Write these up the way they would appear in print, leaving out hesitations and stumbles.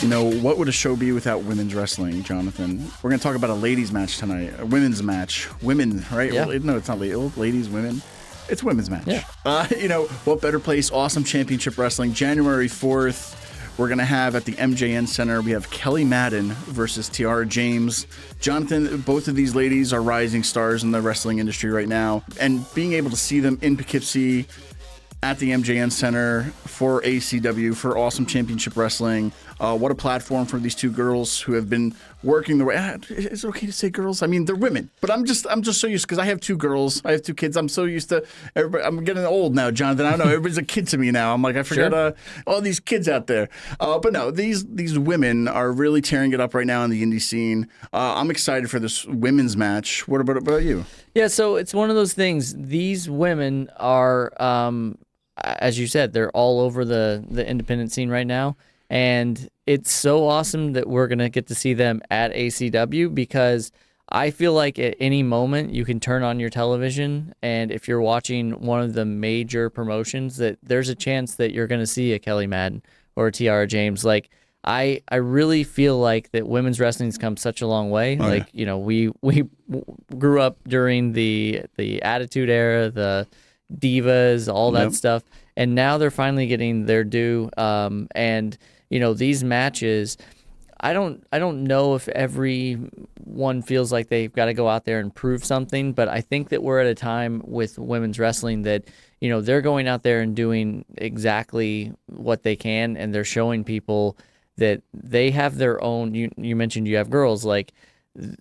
You know, what would a show be without women's wrestling, Jonathan? We're going to talk about a ladies' match tonight, a women's match. Women, right? Yeah. No, it's not ladies, women. It's women's match. Yeah. You know, what better place? Awesome Championship Wrestling, January 4th. We're going to have at the MJN Center, we have Kelly Madan versus Tiara James. Jonathan, both of these ladies are rising stars in the wrestling industry right now. And being able to see them in Poughkeepsie at the MJN Center for ACW, for Awesome Championship Wrestling. What a platform for these two girls who have been working the way. Is it okay to say girls? I mean, they're women, but I'm just so used, because I have two girls. I have two kids. I'm so used to everybody. I'm getting old now, Jonathan. I don't know. Everybody's a kid to me now. I'm like, I forgot all these kids out there. But no, these women are really tearing it up right now in the indie scene. I'm excited for this women's match. What about you? Yeah, so it's one of those things. These women are, as you said, they're all over the independent scene right now. And it's so awesome that we're going to get to see them at ACW, because I feel like at any moment you can turn on your television, and if you're watching one of the major promotions, that there's a chance that you're going to see a Kelly Madan or a Tiara James. Like, I really feel like that women's wrestling's come such a long way. Oh, like, you know, we grew up during the Attitude Era, the Divas, all that stuff, and now they're finally getting their due. And you know, these matches, I don't know if everyone feels like they've got to go out there and prove something, but I think that we're at a time with women's wrestling that, you know, they're going out there and doing exactly what they can, and they're showing people that they have their own. You mentioned you have girls, like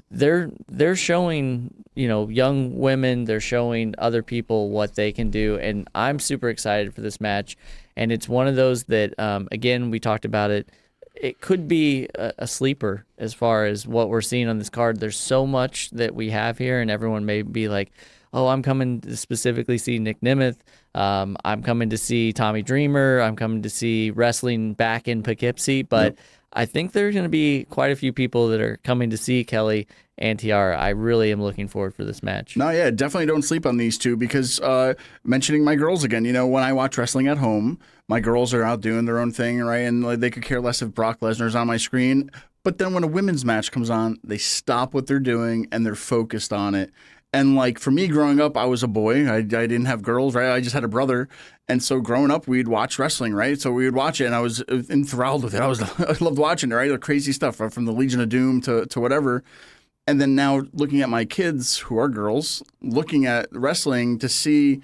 they're showing, you know, young women, they're showing other people what they can do, and I'm super excited for this match. And it's one of those that, again, we talked about it. It could be a sleeper as far as what we're seeing on this card. There's so much that we have here, and everyone may be like, oh, I'm coming to specifically see Nick Nemeth. I'm coming to see Tommy Dreamer. I'm coming to see wrestling back in Poughkeepsie. But I think there's going to be quite a few people that are coming to see Kelly and Tiara. I really am looking forward for this match. No, yeah, definitely don't sleep on these two, because mentioning my girls again, you know, when I watch wrestling at home, my girls are out doing their own thing, right? And like, they could care less if Brock Lesnar's on my screen. But then when a women's match comes on, they stop what they're doing and they're focused on it. And like for me growing up, I was a boy. I didn't have girls, right? I just had a brother. And so growing up, we'd watch wrestling, right? So we would watch it, and I was enthralled with it. I loved watching it, right? The crazy stuff, right? From the Legion of Doom to whatever. And then now looking at my kids, who are girls, looking at wrestling to see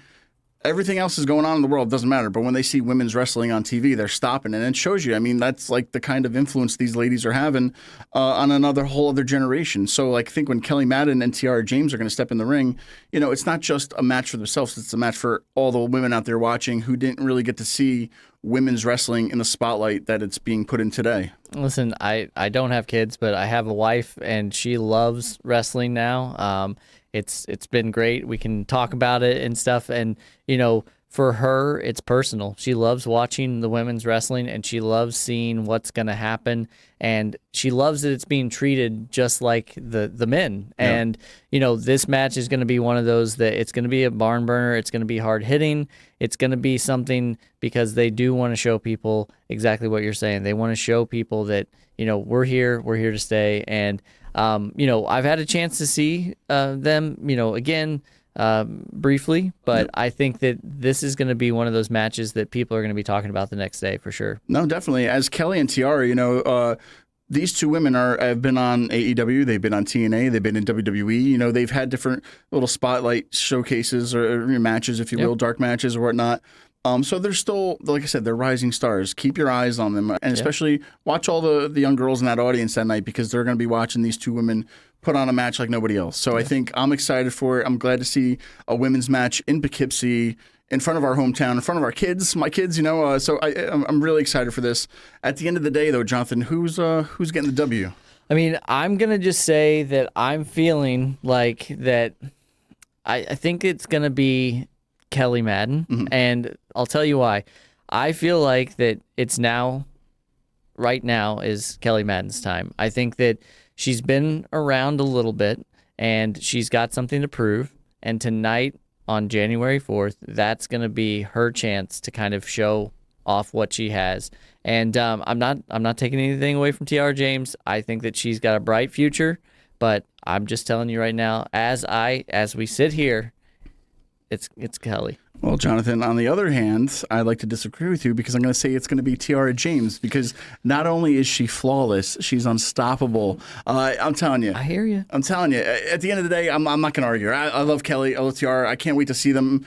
everything else is going on in the world, doesn't matter. But when they see women's wrestling on TV, they're stopping. And it shows you, I mean, that's like the kind of influence these ladies are having on whole other generation. So like, I think when Kelly Madan and Tiara James are going to step in the ring, you know, it's not just a match for themselves. It's a match for all the women out there watching who didn't really get to see women's wrestling in the spotlight that it's being put in today. Listen, I don't have kids, but I have a wife, and she loves wrestling now. It's been great. We can talk about it and stuff. And, you know, for her, it's personal. She loves watching the women's wrestling, and she loves seeing what's going to happen. And she loves that it's being treated just like the men. Yeah. And, you know, this match is going to be one of those that it's going to be a barn burner. It's going to be hard hitting. It's going to be something, because they do want to show people exactly what you're saying. They want to show people that, you know, we're here to stay. And, you know, I've had a chance to see them, you know, again, briefly, but I think that this is going to be one of those matches that people are going to be talking about the next day for sure. No, definitely. As Kelly and Tiara, you know, these two women have been on AEW, they've been on TNA, they've been in WWE. You know, they've had different little spotlight showcases or matches, if you will, dark matches or whatnot. So they're still, like I said, they're rising stars. Keep your eyes on them, and especially watch all the young girls in that audience that night, because they're going to be watching these two women put on a match like nobody else. So I think I'm excited for it. I'm glad to see a women's match in Poughkeepsie, in front of our hometown, in front of our kids, my kids, you know. So I'm really excited for this. At the end of the day, though, Jonathan, who's getting the W? I mean, I'm going to just say that I'm feeling like that I think it's going to be Kelly Madan, and I'll tell you why. I feel like that it's right now is Kelly Madan's time. I think that she's been around a little bit, and she's got something to prove, and tonight on January 4th, that's going to be her chance to kind of show off what she has. And I'm not taking anything away from Tiara James. I think that she's got a bright future, but I'm just telling you right now, as we sit here, it's Kelly. Well, Jonathan, on the other hand, I'd like to disagree with you because I'm going to say it's going to be Tiara James because not only is she flawless, she's unstoppable. I'm telling you. I hear you. I'm telling you. At the end of the day, I'm not going to argue. I love Kelly. I love Tiara. I can't wait to see them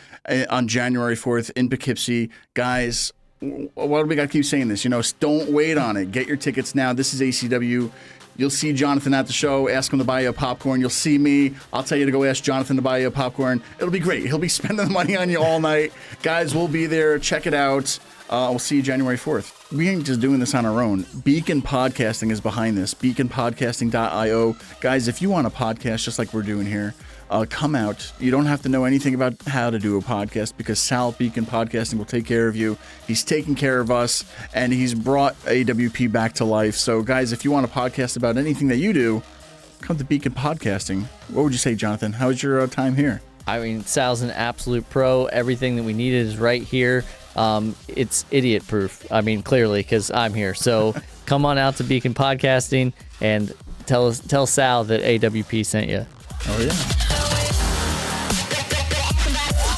on January 4th in Poughkeepsie. Guys, why do we got to keep saying this? Don't wait on it. Get your tickets now. This is ACW. You'll see Jonathan at the show. Ask him to buy you a popcorn. You'll see me. I'll tell you to go ask Jonathan to buy you a popcorn. It'll be great. He'll be spending the money on you all night. Guys, we'll be there. Check it out. We'll see you January 4th. We ain't just doing this on our own. Beacon Podcasting is behind this. beaconpodcasting.io. Guys, if you want a podcast just like we're doing here, come out. You don't have to know anything about how to do a podcast because Sal at Beacon Podcasting will take care of you. He's taking care of us, and he's brought AWP back to life. So, guys, if you want a podcast about anything that you do, come to Beacon Podcasting. What would you say, Jonathan? How was your time here? I mean, Sal's an absolute pro. Everything that we needed is right here. It's idiot proof. I mean, clearly, because I'm here. So come on out to Beacon Podcasting and tell Sal that AWP sent you. Oh, yeah.